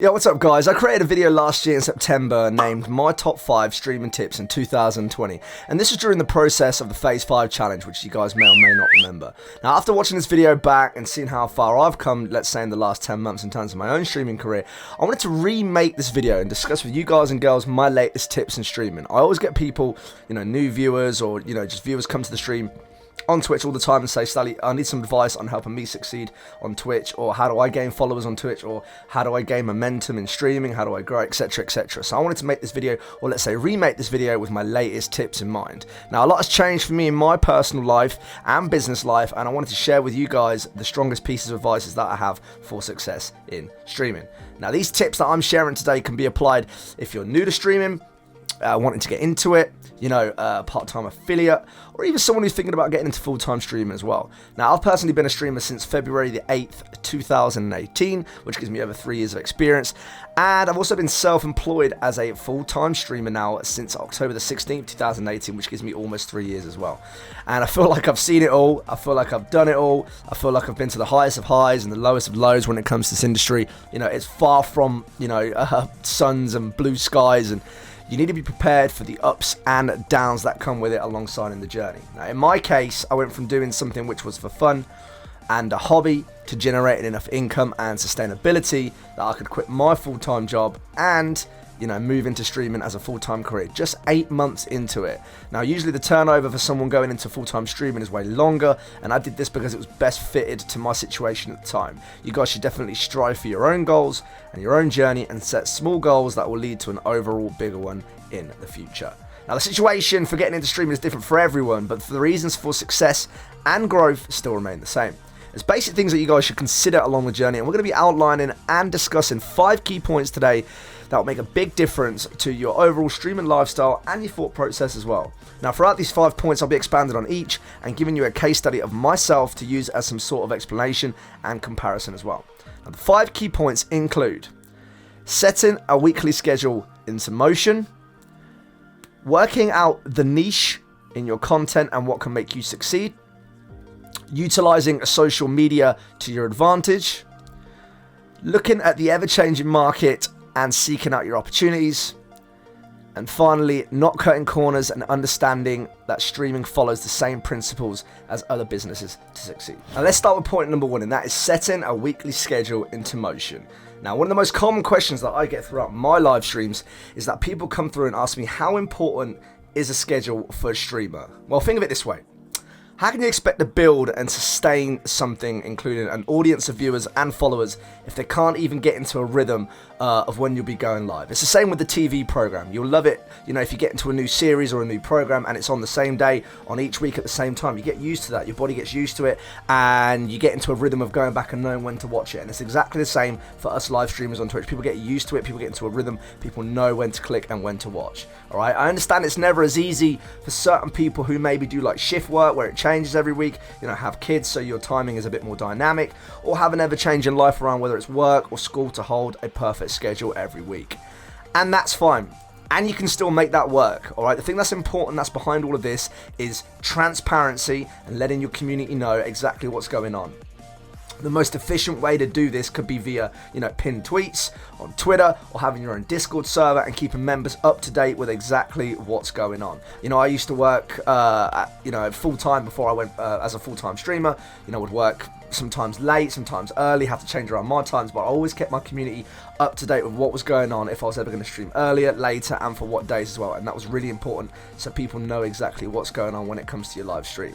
Yo, what's up guys? I created a video last year in September named My Top 5 Streaming Tips in 2020, and this was during the process of the Phase 5 challenge, which you guys may or may not remember. Now, after watching this video back and seeing how far I've come, let's say in the last 10 months in terms of my own streaming career, I wanted to remake this video and discuss with you guys and girls my latest tips in streaming. I always get people, new viewers or, just viewers come to the stream on Twitch all the time and say, Stallion, I need some advice on helping me succeed on Twitch, or how do I gain followers on Twitch, or how do I gain momentum in streaming, how do I grow, etc, etc. So I wanted to make this video, or let's say remake this video with my latest tips in mind. Now, a lot has changed for me in my personal life and business life, and I wanted to share with you guys the strongest pieces of advice that I have for success in streaming. Now, these tips that I'm sharing today can be applied if you're new to streaming, wanting to get into it, part-time affiliate, or even someone who's thinking about getting into full-time streaming as well. Now, I've personally been a streamer since February the 8th, 2018, which gives me over 3 years of experience, and I've also been self-employed as a full-time streamer now since October the 16th, 2018, which gives me almost 3 years as well. And I feel like I've seen it all, I feel like I've done it all, I feel like I've been to the highest of highs and the lowest of lows when it comes to this industry. It's far from, suns and blue skies, and you need to be prepared for the ups and downs that come with it alongside in the journey. Now, in my case, I went from doing something which was for fun and a hobby to generating enough income and sustainability that I could quit my full-time job and move into streaming as a full-time career, just 8 months into it. Now, usually the turnover for someone going into full-time streaming is way longer, and I did this because it was best fitted to my situation at the time. You guys should definitely strive for your own goals and your own journey and set small goals that will lead to an overall bigger one in the future. Now, the situation for getting into streaming is different for everyone, but the reasons for success and growth still remain the same. There's basic things that you guys should consider along the journey, and we're going to be outlining and discussing 5 key points today that will make a big difference to your overall streaming lifestyle and your thought process as well. Now, throughout these 5 points, I'll be expanding on each and giving you a case study of myself to use as some sort of explanation and comparison as well. Now, the 5 key points include setting a weekly schedule into motion, working out the niche in your content and what can make you succeed, utilizing social media to your advantage, looking at the ever-changing market and seeking out your opportunities, and finally, not cutting corners and understanding that streaming follows the same principles as other businesses to succeed. Now, let's start with point number 1, and that is setting a weekly schedule into motion. Now, one of the most common questions that I get throughout my live streams is that people come through and ask me, how important is a schedule for a streamer? Well, think of it this way. How can you expect to build and sustain something, including an audience of viewers and followers, if they can't even get into a rhythm of when you'll be going live? It's the same with the TV program. You'll love it, if you get into a new series or a new program and it's on the same day, on each week at the same time. You get used to that. Your body gets used to it, and you get into a rhythm of going back and knowing when to watch it. And it's exactly the same for us live streamers on Twitch. People get used to it. People get into a rhythm. People know when to click and when to watch. All right. I understand it's never as easy for certain people who maybe do like shift work where it changes every week, have kids, so your timing is a bit more dynamic, or have an ever-changing life around, whether it's work or school, to hold a perfect schedule every week. And that's fine. And you can still make that work, all right? The thing that's important, that's behind all of this, is transparency and letting your community know exactly what's going on. The most efficient way to do this could be via, pinned tweets on Twitter, or having your own Discord server and keeping members up to date with exactly what's going on. I used to work, full-time before I went as a full-time streamer. Would work sometimes late, sometimes early, have to change around my times, but I always kept my community up to date with what was going on, if I was ever going to stream earlier, later, and for what days as well. And that was really important, so people know exactly what's going on when it comes to your live stream.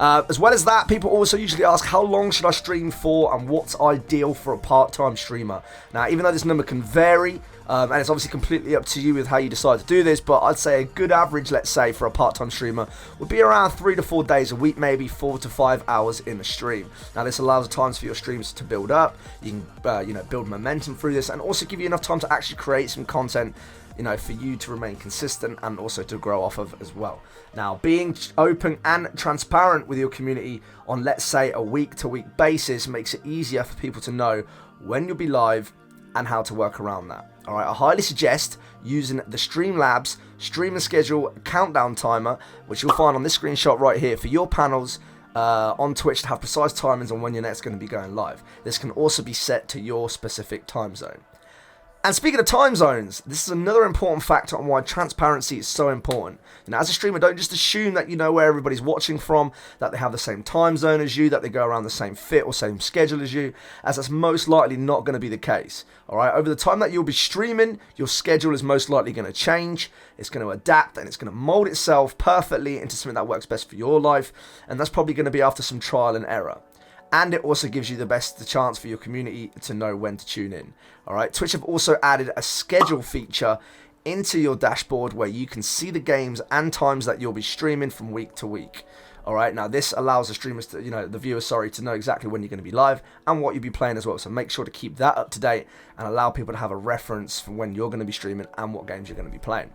As well as that, people also usually ask, how long should I stream for, and what's ideal for a part-time streamer? Now, even though this number can vary, and it's obviously completely up to you with how you decide to do this, but I'd say a good average, let's say, for a part-time streamer would be around 3 to 4 days a week, maybe 4 to 5 hours in a stream. Now, this allows times for your streams to build up. You can, build momentum through this, and also give you enough time to actually create some content, for you to remain consistent and also to grow off of as well. Now, being open and transparent with your community on, let's say, a week-to-week basis makes it easier for people to know when you'll be live and how to work around that. All right, I highly suggest using the Streamlabs streaming schedule countdown timer, which you'll find on this screenshot right here, for your panels on Twitch to have precise timings on when your net's going to be going live. This can also be set to your specific time zone. And speaking of time zones, this is another important factor on why transparency is so important. As a streamer, don't just assume that you know where everybody's watching from, that they have the same time zone as you, that they go around the same fit or same schedule as you, as that's most likely not going to be the case. Alright, over the time that you'll be streaming, your schedule is most likely going to change, it's going to adapt, and it's going to mold itself perfectly into something that works best for your life, and that's probably going to be after some trial and error. And it also gives you the chance for your community to know when to tune in. Alright, Twitch have also added a schedule feature into your dashboard where you can see the games and times that you'll be streaming from week to week. Alright, now this allows the streamers to, the viewers, to know exactly when you're going to be live and what you'll be playing as well. So make sure to keep that up to date and allow people to have a reference for when you're going to be streaming and what games you're going to be playing.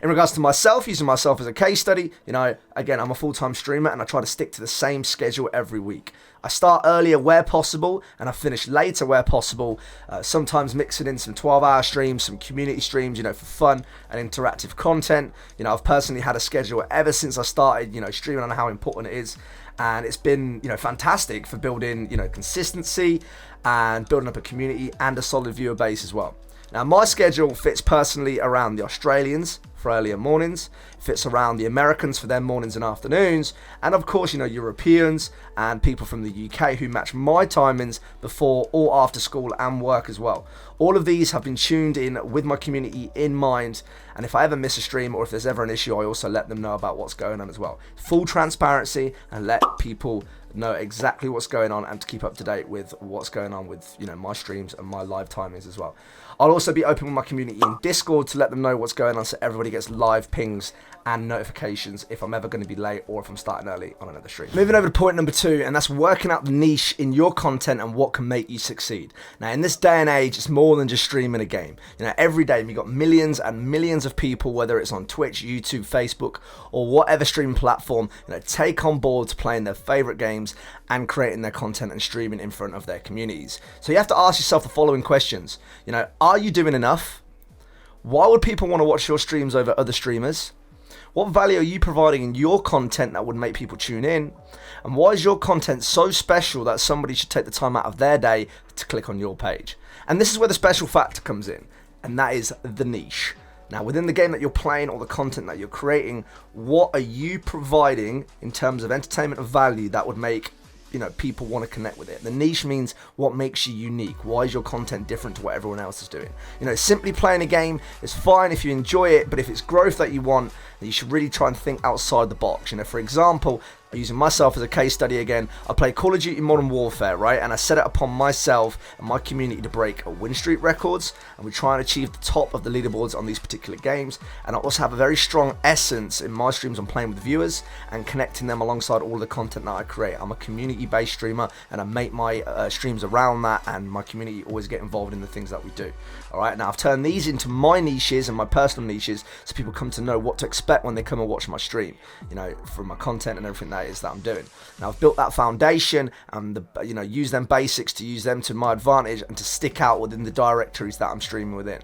In regards to myself, using myself as a case study, again, I'm a full-time streamer and I try to stick to the same schedule every week. I start earlier where possible and I finish later where possible, sometimes mixing in some 12-hour streams, some community streams, for fun and interactive content. I've personally had a schedule ever since I started, streaming on how important it is. And it's been, fantastic for building, consistency and building up a community and a solid viewer base as well. Now, my schedule fits personally around the Australians for earlier mornings, fits around the Americans for their mornings and afternoons, and of course, Europeans and people from the UK who match my timings before or after school and work as well. All of these have been tuned in with my community in mind, and if I ever miss a stream or if there's ever an issue, I also let them know about what's going on as well. Full transparency and let people know exactly what's going on and to keep up to date with what's going on with my streams and my live timings as well. I'll also be open with my community in Discord to let them know what's going on so everybody gets live pings and notifications if I'm ever going to be late or if I'm starting early on another stream. Moving over to point number 2, and that's working out the niche in your content and what can make you succeed. Now, in this day and age, it's more than just streaming a game. Every day you've got millions and millions of people, whether it's on Twitch, YouTube, Facebook, or whatever streaming platform, take on board to playing their favorite games and creating their content and streaming in front of their communities. So you have to ask yourself the following questions. Are you doing enough? Why would people want to watch your streams over other streamers? What value are you providing in your content that would make people tune in? And why is your content so special that somebody should take the time out of their day to click on your page? And this is where the special factor comes in, and that is the niche. Now, within the game that you're playing or the content that you're creating, what are you providing in terms of entertainment of value that would make people want to connect with it? The niche means what makes you unique. Why is your content different to what everyone else is doing? Simply playing a game is fine if you enjoy it, but if it's growth that you want, then you should really try and think outside the box. For example, using myself as a case study again, I play Call of Duty Modern Warfare, right? And I set it upon myself and my community to break win streak records, and we try and achieve the top of the leaderboards on these particular games. And I also have a very strong essence in my streams on playing with viewers and connecting them alongside all the content that I create. I'm a community-based streamer, and I make my streams around that, and my community always get involved in the things that we do. Alright, now I've turned these into my niches and my personal niches so people come to know what to expect when they come and watch my stream, from my content and everything that I'm doing. Now I've built that foundation and use them basics to use them to my advantage and to stick out within the directories that I'm streaming within.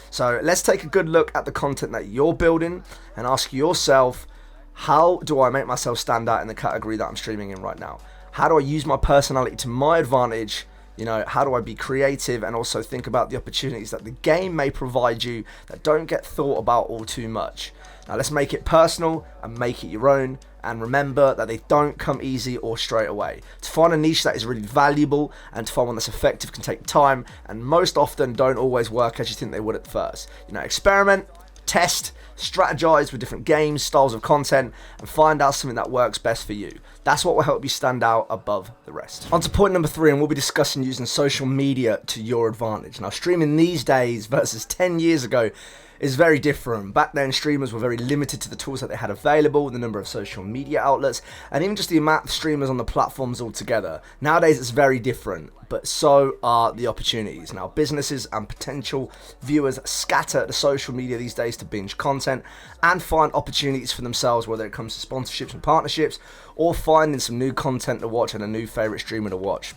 So let's take a good look at the content that you're building and ask yourself, how do I make myself stand out in the category that I'm streaming in right now? How do I use my personality to my advantage? How do I be creative and also think about the opportunities that the game may provide you that don't get thought about all too much? Now let's make it personal and make it your own, and remember that they don't come easy or straight away. To find a niche that is really valuable and to find one that's effective can take time, and most often don't always work as you think they would at first. Experiment, test, strategize with different games, styles of content, and find out something that works best for you. That's what will help you stand out above the rest. On to point number 3, and we'll be discussing using social media to your advantage. Now, streaming these days versus 10 years ago is very different. Back then, streamers were very limited to the tools that they had available, the number of social media outlets, and even just the amount of streamers on the platforms altogether. Nowadays, it's very different, but so are the opportunities. Now, businesses and potential viewers scatter the social media these days to binge content and find opportunities for themselves, whether it comes to sponsorships and partnerships, or finding some new content to watch and a new favorite streamer to watch.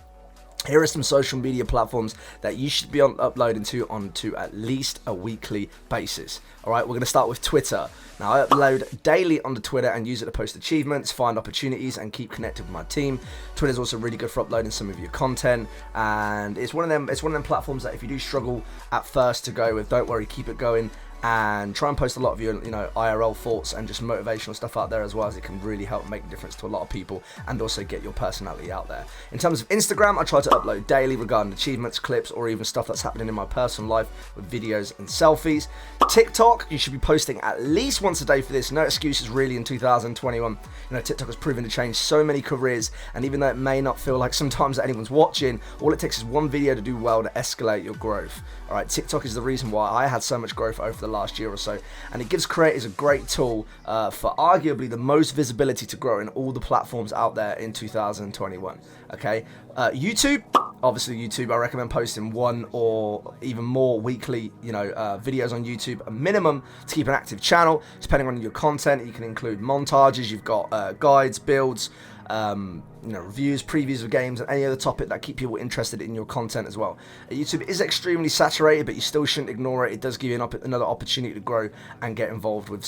Here are some social media platforms that you should be uploading onto at least a weekly basis. Alright, we're going to start with Twitter. Now, I upload daily onto Twitter and use it to post achievements, find opportunities, and keep connected with my team. Twitter is also really good for uploading some of your content, and it's one of them platforms that if you do struggle at first to go with, don't worry, keep it going. And try and post a lot of your, IRL thoughts and just motivational stuff out there as well, as it can really help make a difference to a lot of people and also get your personality out there. In terms of Instagram, I try to upload daily regarding achievements, clips, or even stuff that's happening in my personal life with videos and selfies. TikTok, you should be posting at least once a day for this. No excuses really in 2021. TikTok has proven to change so many careers, and even though it may not feel like sometimes that anyone's watching, all it takes is one video to do well to escalate your growth. Alright, TikTok is the reason why I had so much growth over the last year or so, and it gives creators a great tool for arguably the most visibility to grow in all the platforms out there in 2021. Okay, YouTube, obviously YouTube, I recommend posting one or even more weekly, videos on YouTube, a minimum, to keep an active channel. Depending on your content, you can include montages, you've got guides, builds, reviews, previews of games, and any other topic that keep people interested in your content as well. YouTube is extremely saturated, but you still shouldn't ignore it. It does give you another opportunity to grow and get involved with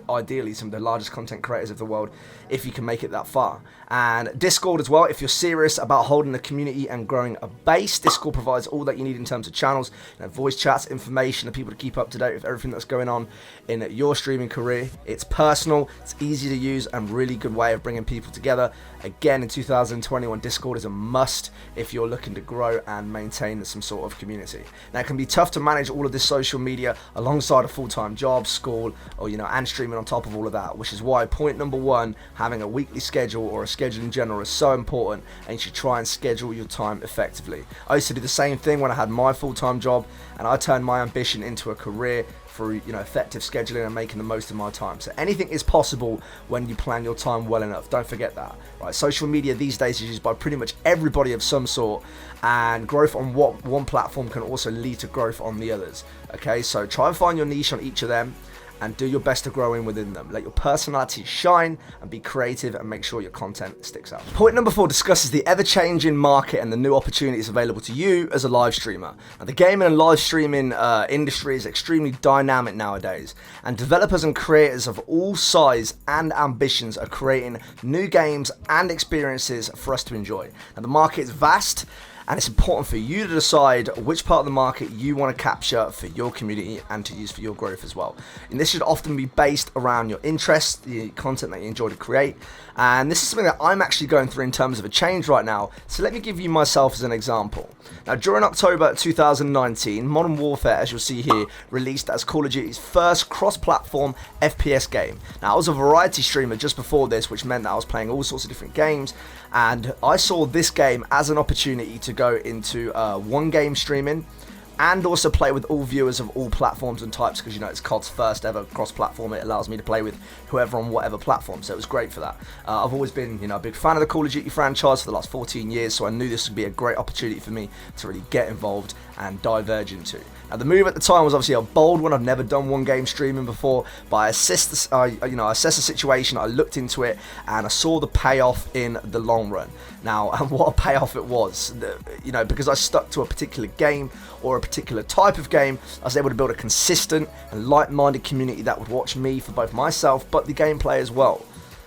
ideally some of the largest content creators of the world, if you can make it that far. And Discord as well, if you're serious about holding a community and growing a base, Discord provides all that you need in terms of channels, voice chats, information, and people to keep up to date with everything that's going on in your streaming career. It's personal, it's easy to use, and really good way of bringing people together. Again, in 2021, Discord is a must if you're looking to grow and maintain some sort of community. Now, it can be tough to manage all of this social media alongside a full-time job, school, or and streaming on top of all of that, which is why point number one, having a weekly schedule or a schedule in general is so important, and you should try and schedule your time effectively. I used to do the same thing when I had my full-time job, and I turned my ambition into a career through effective scheduling and making the most of my time. So anything is possible when you plan your time well enough. Don't forget that. Right? Social media these days is used by pretty much everybody of some sort, and growth on one platform can also lead to growth on the others. Okay, so try and find your niche on each of them, and do your best to grow in within them. Let your personality shine and be creative, and make sure your content sticks out. Point number 4 discusses the ever-changing market and the new opportunities available to you as a live streamer. Now, the gaming and live streaming industry is extremely dynamic nowadays, and developers and creators of all size and ambitions are creating new games and experiences for us to enjoy. Now, the market is vast, and it's important for you to decide which part of the market you want to capture for your community and to use for your growth as well. And this should often be based around your interests, the content that you enjoy to create. And this is something that I'm actually going through in terms of a change right now. So let me give you myself as an example. Now, during October 2019, Modern Warfare, as you'll see here, released as Call of Duty's first cross-platform FPS game. Now, I was a variety streamer just before this, which meant that I was playing all sorts of different games, and I saw this game as an opportunity to go into one game streaming and also play with all viewers of all platforms and types, because it's COD's first ever cross-platform. It allows me to play with whoever on whatever platform, so it was great for that. I've always been a big fan of the Call of Duty franchise for the last 14 years, so I knew this would be a great opportunity for me to really get involved and diverge into. Now, the move at the time was obviously a bold one. I've never done one game streaming before, but I assessed the situation, I looked into it, and I saw the payoff in the long run. Now, and what a payoff it was, because I stuck to a particular game or a particular type of game, I was able to build a consistent and like-minded community that would watch me for both myself but the gameplay as well.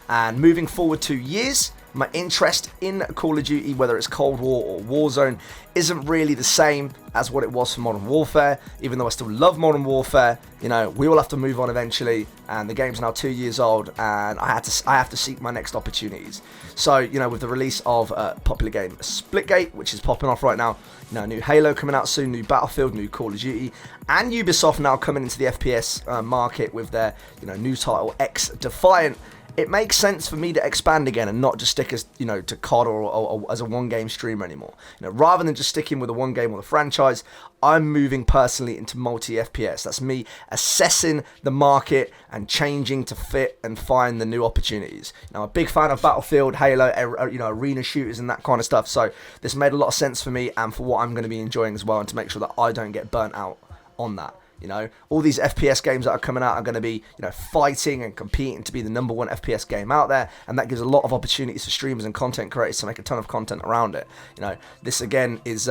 And moving forward 2 years, my interest in Call of Duty, whether it's Cold War or Warzone, isn't really the same as what it was for Modern Warfare. Even though I still love Modern Warfare, we all have to move on eventually, and the game's now 2 years old, and I have to seek my next opportunities. So, with the release of popular game Splitgate, which is popping off right now, new Halo coming out soon, new Battlefield, new Call of Duty, and Ubisoft now coming into the FPS market with their new title X Defiant, it makes sense for me to expand again and not just stick as to COD or as a one game streamer anymore. Rather than just sticking with a one game or the franchise, I'm moving personally into multi FPS. That's me assessing the market and changing to fit and find the new opportunities. Now, I'm a big fan of Battlefield, Halo, arena shooters and that kind of stuff. So this made a lot of sense for me and for what I'm going to be enjoying as well, and to make sure that I don't get burnt out on that. You know, all these FPS games that are coming out are going to be, you know, fighting and competing to be the #1 FPS game out there, and that gives a lot of opportunities for streamers and content creators to make a ton of content around it. You know, this again is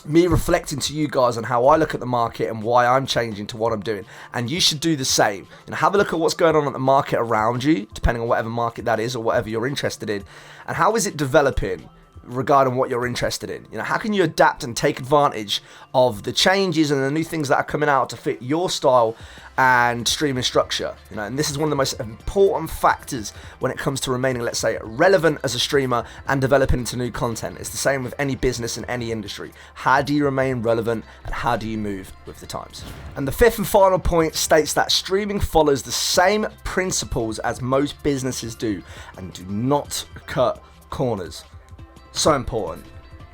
me reflecting to you guys on how I look at the market and why I'm changing to what I'm doing, and you should do the same. You know, have a look at what's going on at the market around you, depending on whatever market that is or whatever you're interested in, and how is it developing regarding what you're interested in. You know, how can you adapt and take advantage of the changes and the new things that are coming out to fit your style and streaming structure. You know, and this is one of the most important factors when it comes to remaining, let's say, relevant as a streamer and developing into new content. It's the same with any business in any industry. How do you remain relevant and how do you move with the times? And the fifth and final point states that streaming follows the same principles as most businesses do and do not cut corners. So important.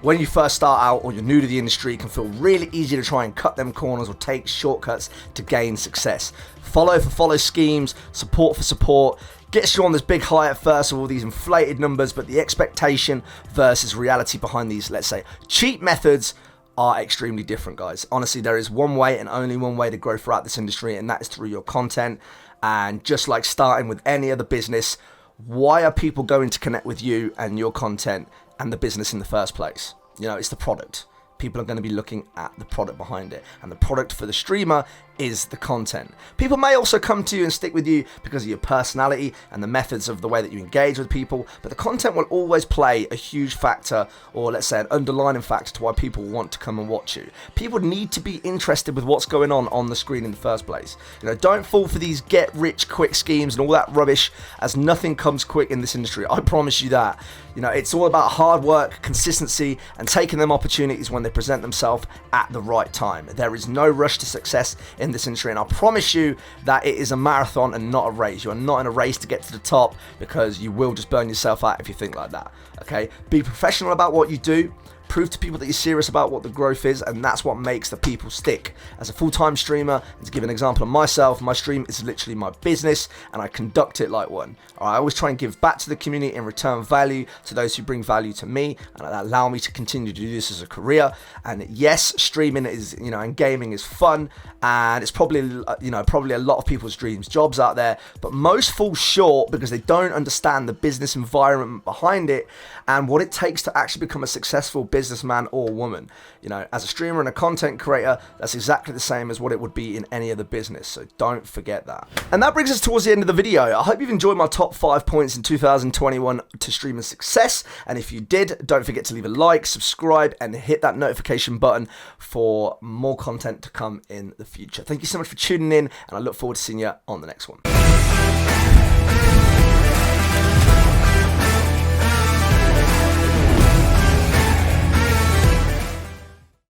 When you first start out or you're new to the industry, it can feel really easy to try and cut them corners or take shortcuts to gain success. Follow for follow schemes, support for support, gets you on this big high at first of all these inflated numbers, but the expectation versus reality behind these, let's say, cheap methods are extremely different, guys. Honestly, there is one way and only one way to grow throughout this industry, and that is through your content. And just like starting with any other business, why are people going to connect with you and your content and the business in the first place? You know, it's the product. People are going to be looking at the product behind it, and the product for the streamer is the content. People may also come to you and stick with you because of your personality and the methods of the way that you engage with people, but the content will always play a huge factor, or let's say an underlining factor, to why people want to come and watch you. People need to be interested with what's going on the screen in the first place. You know, don't fall for these get rich quick schemes and all that rubbish, as nothing comes quick in this industry. I promise you that. You know, it's all about hard work, consistency, and taking them opportunities when they present themselves at the right time. There is no rush to success in this industry, and I promise you that it is a marathon and not a race. You are not in a race to get to the top, because you will just burn yourself out if you think like that. Okay, be professional about what you do. Prove to people that you're serious about what the growth is, and that's what makes the people stick. As a full-time streamer, and to give an example of myself, my stream is literally my business, and I conduct it like one. I always try and give back to the community and return value to those who bring value to me, and that allow me to continue to do this as a career. And yes, streaming is, you know, and gaming is fun, and it's probably, you know, probably a lot of people's dreams jobs out there, but most fall short because they don't understand the business environment behind it and what it takes to actually become a successful businessman or woman. You know, as a streamer and a content creator, that's exactly the same as what it would be in any other business, so don't forget that. And that brings us towards the end of the video. I hope you've enjoyed my top 5 points in 2021 to streaming success, and if you did, don't forget to leave a like, subscribe, and hit that notification button for more content to come in the future. Thank you so much for tuning in, and I look forward to seeing you on the next one.